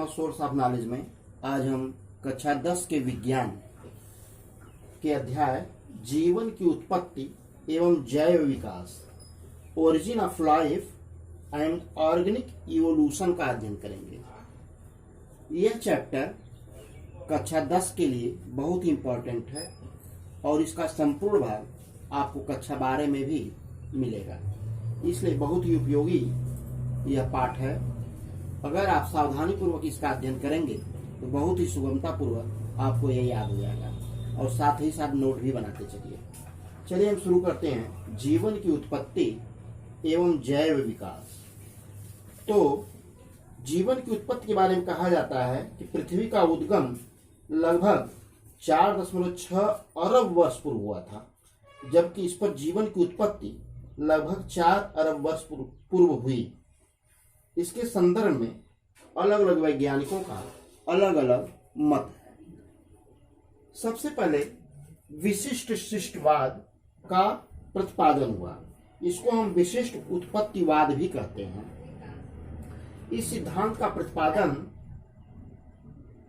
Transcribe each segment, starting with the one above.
Source of knowledge में आज हम कक्षा 10 के विज्ञान के अध्याय जीवन की उत्पत्ति एवं जैव विकास, origin of life and organic evolution का अध्ययन करेंगे। यह चैप्टर कक्षा 10 के लिए बहुत ही इम्पोर्टेंट है और इसका संपूर्ण भाग आपको कक्षा 12 में भी मिलेगा, इसलिए बहुत ही उपयोगी यह पाठ है। अगर आप सावधानी पूर्वक इसका अध्ययन करेंगे तो बहुत ही सुगमता पूर्वक आपको यह याद हो जाएगा और साथ ही साथ नोट भी बनाते चलिए। चलिए हम शुरू करते हैं जीवन की उत्पत्ति एवं जैव विकास। तो जीवन की उत्पत्ति के बारे में कहा जाता है कि पृथ्वी का उद्गम लगभग 4.6 अरब वर्ष पूर्व हुआ था, जबकि इस पर जीवन की उत्पत्ति लगभग 4 अरब वर्ष पूर्व हुई। इसके संदर्भ में अलग अलग वैज्ञानिकों का अलग अलग मत है। सबसे पहले विशिष्ट सृष्टिवाद का प्रतिपादन हुआ। इसको हम विशिष्ट उत्पत्तिवाद भी कहते हैं। इस सिद्धांत का प्रतिपादन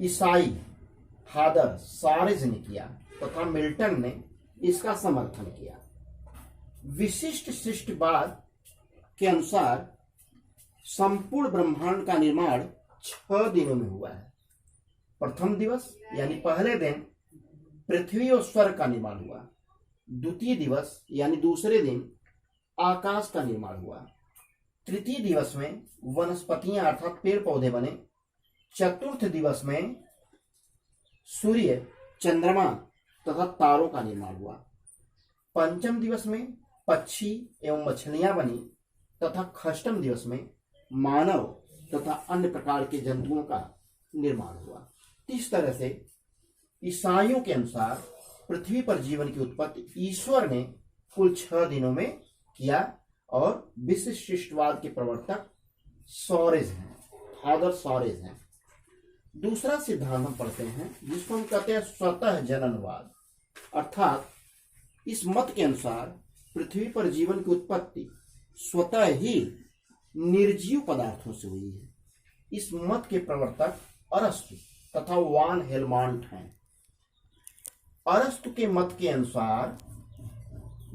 ईसाई फादर सारेज ने किया तथा मिल्टन ने इसका समर्थन किया। विशिष्ट सृष्टिवाद के अनुसार संपूर्ण ब्रह्मांड का निर्माण 6 दिनों में हुआ है। प्रथम दिवस यानी पहले दिन पृथ्वी और स्वर्ग का निर्माण हुआ। द्वितीय दिवस यानी दूसरे दिन आकाश का निर्माण हुआ। तृतीय दिवस में वनस्पतियां अर्थात पेड़ पौधे बने। चतुर्थ दिवस में सूर्य, चंद्रमा तथा तारों का निर्माण हुआ। पंचम दिवस में पक्षी एवं मछलियां बनी तथा षष्ठम दिवस में मानव तथा अन्य प्रकार के जंतुओं का निर्माण हुआ। इस तरह से ईसाइयों के अनुसार पृथ्वी पर जीवन की उत्पत्ति ईश्वर ने कुल 6 दिनों में किया और विशिष्ट सृष्टिवाद के प्रवर्तक सॉरेज हैं, फादर सॉरेज हैं। दूसरा सिद्धांत हम पढ़ते हैं जिसको हम कहते हैं स्वतः जननवाद, अर्थात इस मत के अनुसार पृथ्वी पर जीवन की उत्पत्ति स्वतः ही निर्जीव पदार्थों से हुई है। इस मत के प्रवर्तक अरस्तु तथा वान हेलमांट हैं। अरस्तु के मत के अनुसार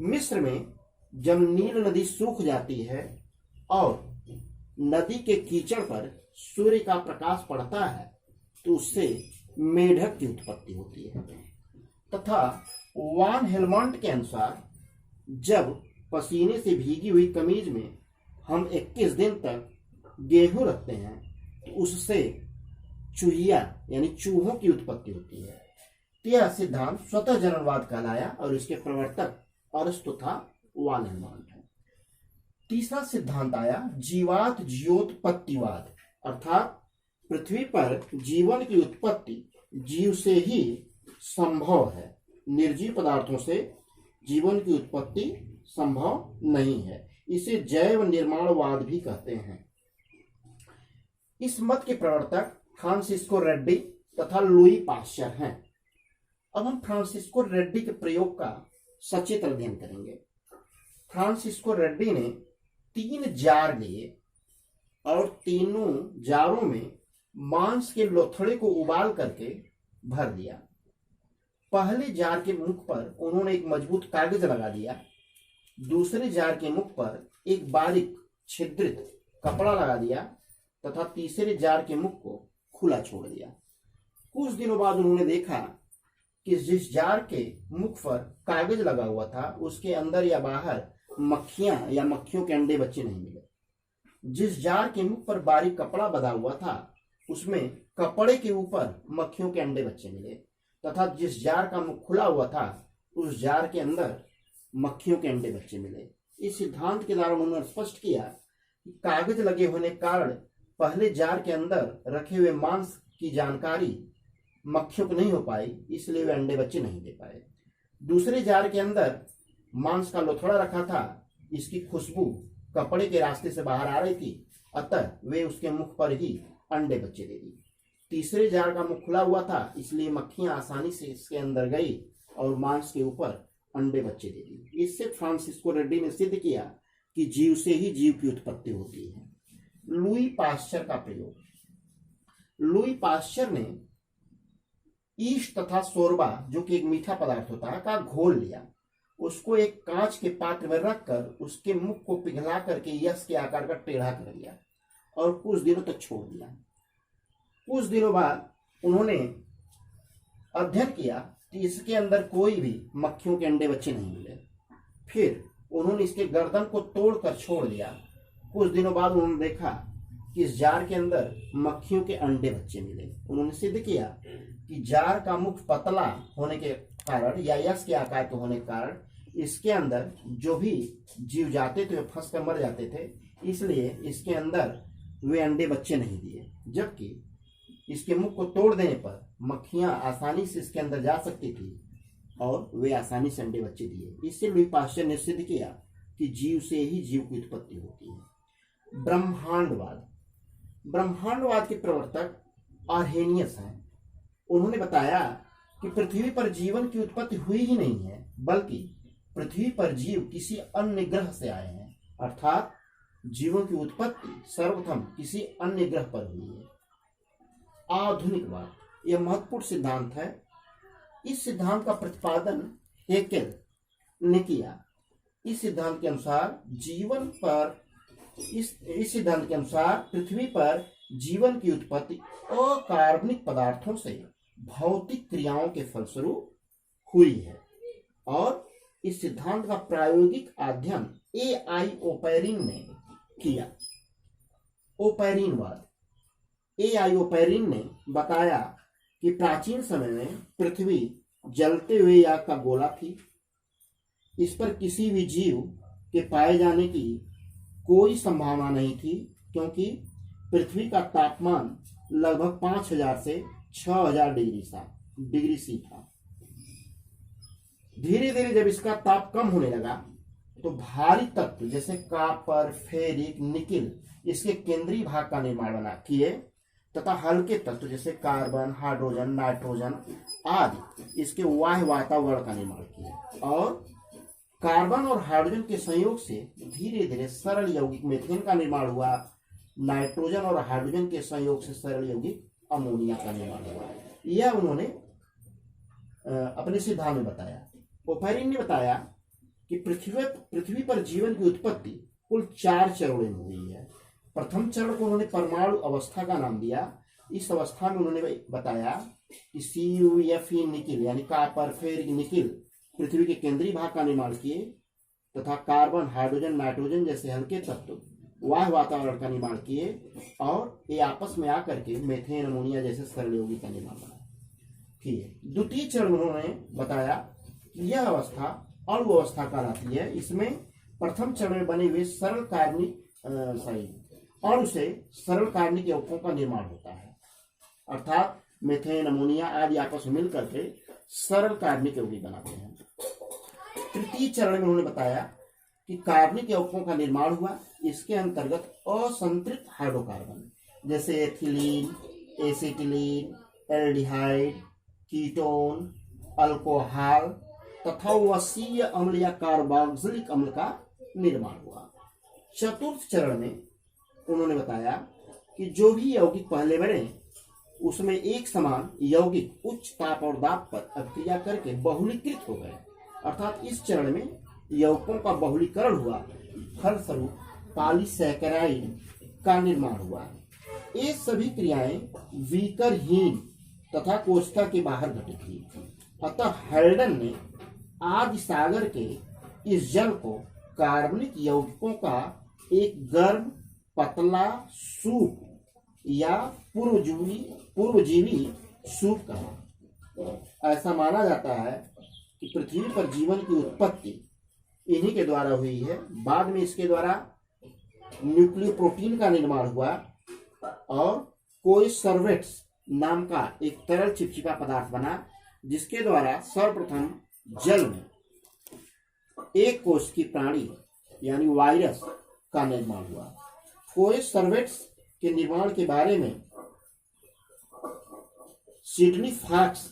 मिस्र में जब नील नदी सूख जाती है और नदी के कीचड़ पर सूर्य का प्रकाश पड़ता है तो उससे मेढक की उत्पत्ति होती है। तथा वान हेलमांट के अनुसार जब पसीने से भीगी हुई कमीज में हम 21 दिन तक गेहूं रखते हैं तो उससे चूहिया यानी चूहों की उत्पत्ति होती है। यह सिद्धांत स्वतः जननवाद कहलाया और इसके प्रवर्तक अरस्तु तथा वान हेलमांट है। तीसरा सिद्धांत आया जीवात ज्योतपत्तिवाद, अर्थात पृथ्वी पर जीवन की उत्पत्ति जीव से ही संभव है। निर्जीव पदार्थों से जीवन की उत्पत्ति संभव नहीं है। इसे जैव निर्माणवाद भी कहते हैं। इस मत के प्रवर्तक फ्रांसिस्को रेड्डी तथा लुई पाश्चर हैं। अब हम फ्रांसिस्को रेड्डी के प्रयोग का सचित्र अध्ययन करेंगे। फ्रांसिस्को रेड्डी ने 3 जार लिए और तीनों जारों में मांस के लोथड़े को उबाल करके भर दिया। पहले जार के मुख पर उन्होंने एक मजबूत कागज लगा दिया। दूसरे जार के मुख पर एक बारीक छिद्रित कपड़ा लगा दिया तथा तीसरे जार के मुख को खुला छोड़ दिया। कुछ दिनों बाद उन्होंने देखा कि जिस जार के मुख पर कागज लगा हुआ था उसके अंदर या बाहर मक्खियां या मक्खियों के अंडे बच्चे नहीं मिले। जिस जार के मुख पर बारीक कपड़ा बंधा हुआ था उसमें कपड़े के ऊपर मक्खियों के अंडे बच्चे मिले तथा जिस जार का मुख खुला हुआ था उस जार के अंदर मक्खियों के अंडे बच्चे मिले। इस सिद्धांत के द्वारा उन्होंने स्पष्ट किया कि कागज लगे होने के कारण पहले जार के अंदर रखे हुए मांस की जानकारी मक्खियों को नहीं हो पाई, इसलिए वे अंडे बच्चे नहीं दे पाए। दूसरे जार के अंदर मांस का लोथड़ा रखा था, इसकी खुशबू कपड़े के रास्ते से बाहर आ रही थी, अतः वे उसके मुख पर ही अंडे बच्चे दे दी। तीसरे जार का मुख खुला हुआ था, इसलिए मक्खियां आसानी से इसके अंदर गई और मांस के ऊपर अंडे बच्चे दे दी। इससे फ्रांसिस्को रेड्डी ने सिद्ध किया कि जीव से ही जीव की उत्पत्ति होती है। लुई पाश्चर का प्रयोग। लुई पाश्चर ने ईस्ट तथा शोरबा, जो कि एक मीठा पदार्थ होता है, का घोल लिया। उसको एक कांच के पात्र में रखकर उसके मुख को पिघला करके यश के आकार का टेढ़ा कर दिया और कुछ दिनों तक छोड़ दिया। कुछ दिनों बाद उन्होंने अध्ययन किया कि इसके अंदर कोई भी मक्खियों के अंडे बच्चे नहीं मिले। फिर उन्होंने इसके गर्दन को तोड़कर छोड़ दिया। कुछ दिनों बाद उन्होंने देखा कि इस जार के अंदर मक्खियों के अंडे बच्चे मिले। उन्होंने सिद्ध किया कि जार का मुख पतला होने के कारण या यश के आकार के होने के कारण इसके अंदर जो भी जीव जाते थे वे फंस कर मर जाते थे, इसलिए इसके अंदर वे अंडे बच्चे नहीं दिए। जबकि इसके मुख को तोड़ देने पर मक्खियां आसानी से इसके अंदर जा सकती थी और वे आसानी से अंडे बच्चे दिए। इससे लुई पाश्चर ने सिद्ध किया कि जीव से ही जीव की उत्पत्ति होती है। ब्रह्मांडवाद। ब्रह्मांडवाद के प्रवर्तक आर्हेनियस हैं। उन्होंने बताया कि पृथ्वी पर जीवन की उत्पत्ति हुई ही नहीं है, बल्कि पृथ्वी पर जीव किसी अन्य ग्रह से आए हैं, अर्थात जीवों की उत्पत्ति सर्वप्रथम किसी अन्य ग्रह पर हुई है। आधुनिकवाद, यह महत्वपूर्ण सिद्धांत है। इस सिद्धांत का प्रतिपादन हेकेल ने किया। इस सिद्धांत के अनुसार सिद्धांत के अनुसार पृथ्वी पर जीवन की उत्पत्ति अकार्बनिक पदार्थों से भौतिक क्रियाओं के फलस्वरूप हुई है और इस सिद्धांत का प्रायोगिक अध्ययन A.I. ओपेरिन ने किया। ओपेरिनवाद। A.I. ओपेरिन ने बताया कि प्राचीन समय में पृथ्वी जलते हुए आग का गोला थी। इस पर किसी भी जीव के पाए जाने की कोई संभावना नहीं थी, क्योंकि पृथ्वी का तापमान लगभग 5000 से 6000 डिग्री सी था। धीरे धीरे जब इसका ताप कम होने लगा तो भारी तत्व जैसे कॉपर, फेरिक, निकिल इसके केंद्रीय भाग का निर्माण किए तथा हल्के तत्व जैसे कार्बन, हाइड्रोजन, नाइट्रोजन आदि इसके बाह्य वातावरण का निर्माण किए और कार्बन और हाइड्रोजन के संयोग से धीरे धीरे सरल यौगिक मीथेन का निर्माण हुआ। नाइट्रोजन और हाइड्रोजन के संयोग से सरल यौगिक अमोनिया का निर्माण हुआ। यह उन्होंने अपने सिद्धांत में बताया। ओपेरिन ने बताया कि पृथ्वी पर जीवन की उत्पत्ति कुल 4 चरणों में हुई है। प्रथम चरण को उन्होंने परमाणु अवस्था का नाम दिया। इस अवस्था में उन्होंने बताया कि CuFe निकिल यानी कॉपर, फेरिक, निकिल पृथ्वी के केंद्रीय भाग का निर्माण किए तथा कार्बन, हाइड्रोजन, नाइट्रोजन जैसे हल्के तत्व वायु वातावरण का निर्माण किए और ये आपस में आकर के मेथेन, अमोनिया जैसे सरल यौगिक का निर्माण बना। ठीक है। द्वितीय चरण उन्होंने बताया कि यह अवस्था अणु अवस्था कहलाती है। इसमें प्रथम चरण में बने हुए सरल कार्बनिक अणु से सरल कार्बनिक यौगिकों का निर्माण होता है, अर्थात मेथेन, अमोनिया आदि आपस में मिलकर के सरल कार्बनिक यौगिक बनाते हैं। तृतीय चरण में उन्होंने बताया कि कार्बनिक यौगिकों का निर्माण हुआ। इसके अंतर्गत असंतृप्त हाइड्रोकार्बन जैसे ethylene, acetylene, aldehyde, ketone, alcohol तथा वसीय अम्ल या कार्बोक्सिलिक अम्ल का निर्माण हुआ। चतुर्थ चरण में उन्होंने बताया कि जो भी यौगिक पहले बने उसमें एक समान यौगिक उच्च ताप और दाब पर अभिक्रिया करके बहुलीकृत हो गए, अर्थात इस चरण में यौगिकों का बहुलीकरण हुआ। फलस्वरूप पॉलीसैकेराइड का निर्माण हुआ। ये सभी क्रियाएं विकरहीन तथा कोशिका के बाहर घटित हुई। अतः हेल्डन ने आदि सागर के इस जल को कार्बनिक यौगिकों का एक गर्म पतला सूप या पूर्वजीवी सूप कहा। ऐसा माना जाता है कि पृथ्वी पर जीवन की उत्पत्ति इन्हीं के द्वारा हुई है। बाद में इसके द्वारा न्यूक्लियोप्रोटीन का निर्माण हुआ और कोई सर्वेट्स नाम का एक तरल चिपचिपा पदार्थ बना, जिसके द्वारा सर्वप्रथम जल में एक कोश की प्राणी यानी वायरस का निर्माण हुआ। कोई सर्वेट्स के निर्माण के बारे में सिडनी फॉक्स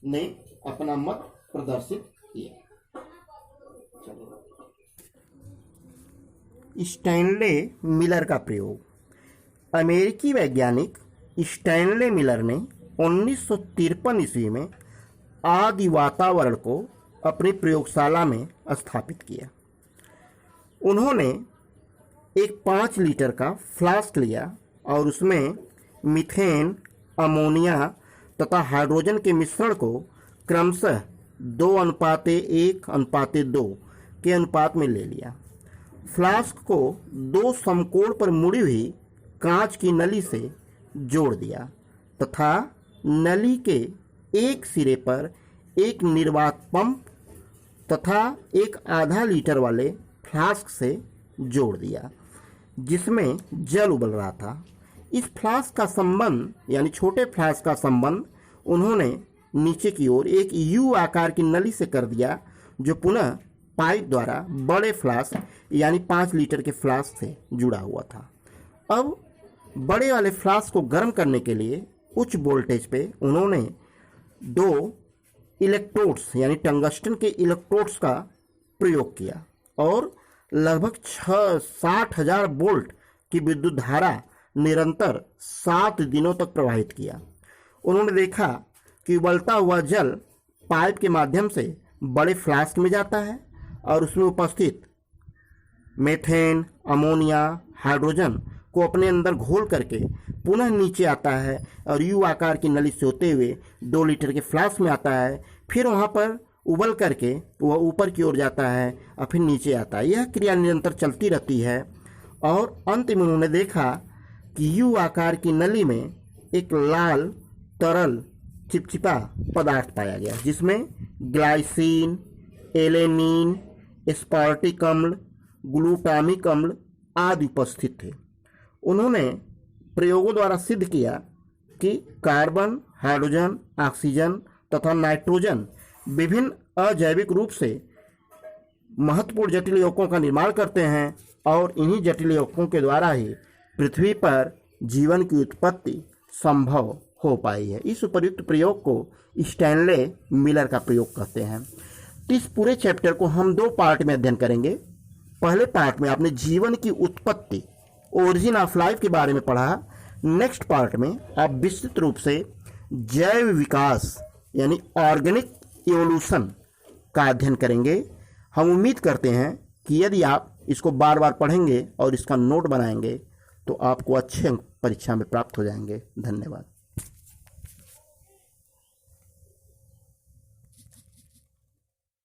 ने अपना मत प्रदर्शित किया। स्टैनले मिलर का प्रयोग। अमेरिकी वैज्ञानिक स्टैनले मिलर ने 1953 ईस्वी में आदि वातावरण को अपनी प्रयोगशाला में स्थापित किया। उन्होंने एक 5 लीटर का फ्लास्क लिया और उसमें मीथेन, अमोनिया तथा हाइड्रोजन के मिश्रण को क्रमशः 2:1:2 के अनुपात में ले लिया। फ्लास्क को 2 समकोण पर मुड़ी हुई कांच की नली से जोड़ दिया तथा नली के एक सिरे पर एक निर्वात पंप तथा एक आधा लीटर वाले फ्लास्क से जोड़ दिया जिसमें जल उबल रहा था। इस फ्लास्क का संबंध यानी छोटे फ्लास्क का संबंध उन्होंने नीचे की ओर एक यू आकार की नली से कर दिया जो पुनः पाइप द्वारा बड़े फ्लास्क यानी 5 लीटर के फ्लास्क से जुड़ा हुआ था। अब बड़े वाले फ्लास्क को गर्म करने के लिए उच्च वोल्टेज पे उन्होंने 2 इलेक्ट्रोड्स यानी टंगस्टन के इलेक्ट्रोड्स का प्रयोग किया और लगभग 60,000 वोल्ट की विद्युत धारा निरंतर 7 दिनों तक प्रवाहित किया। उन्होंने देखा कि उबलता हुआ जल पाइप के माध्यम से बड़े फ्लास्क में जाता है और उसमें उपस्थित मीथेन, अमोनिया, हाइड्रोजन को अपने अंदर घोल करके पुनः नीचे आता है और यू आकार की नली से होते हुए 2 लीटर के फ्लास्क में आता है, फिर वहाँ पर उबल करके वह ऊपर की ओर जाता है और फिर नीचे आता है। यह क्रिया निरंतर चलती रहती है और अंत में उन्होंने देखा कि यू आकार की नली में एक लाल तरल चिपचिपा पदार्थ पाया गया जिसमें ग्लाइसिन, एलेनिन, एस्पार्टिक अम्ल, ग्लूटामिक अम्ल आदि उपस्थित थे। उन्होंने प्रयोगों द्वारा सिद्ध किया कि कार्बन, हाइड्रोजन, ऑक्सीजन तथा नाइट्रोजन विभिन्न अजैविक रूप से महत्वपूर्ण जटिल यौगिकों का निर्माण करते हैं और इन्हीं जटिल यौगिकों के द्वारा ही पृथ्वी पर जीवन की उत्पत्ति संभव हो पाई है। इस उपर्युक्त प्रयोग को स्टैनले मिलर का प्रयोग कहते हैं। तो इस पूरे चैप्टर को हम 2 पार्ट में अध्ययन करेंगे। पहले पार्ट में आपने जीवन की उत्पत्ति, ओरिजिन ऑफ लाइफ के बारे में पढ़ा। नेक्स्ट पार्ट में आप विस्तृत रूप से जैव विकास यानी ऑर्गेनिक इवोल्यूशन का अध्ययन करेंगे। हम उम्मीद करते हैं कि यदि आप इसको बार बार पढ़ेंगे और इसका नोट बनाएंगे तो आपको अच्छे अंक परीक्षा में प्राप्त हो जाएंगे। धन्यवाद।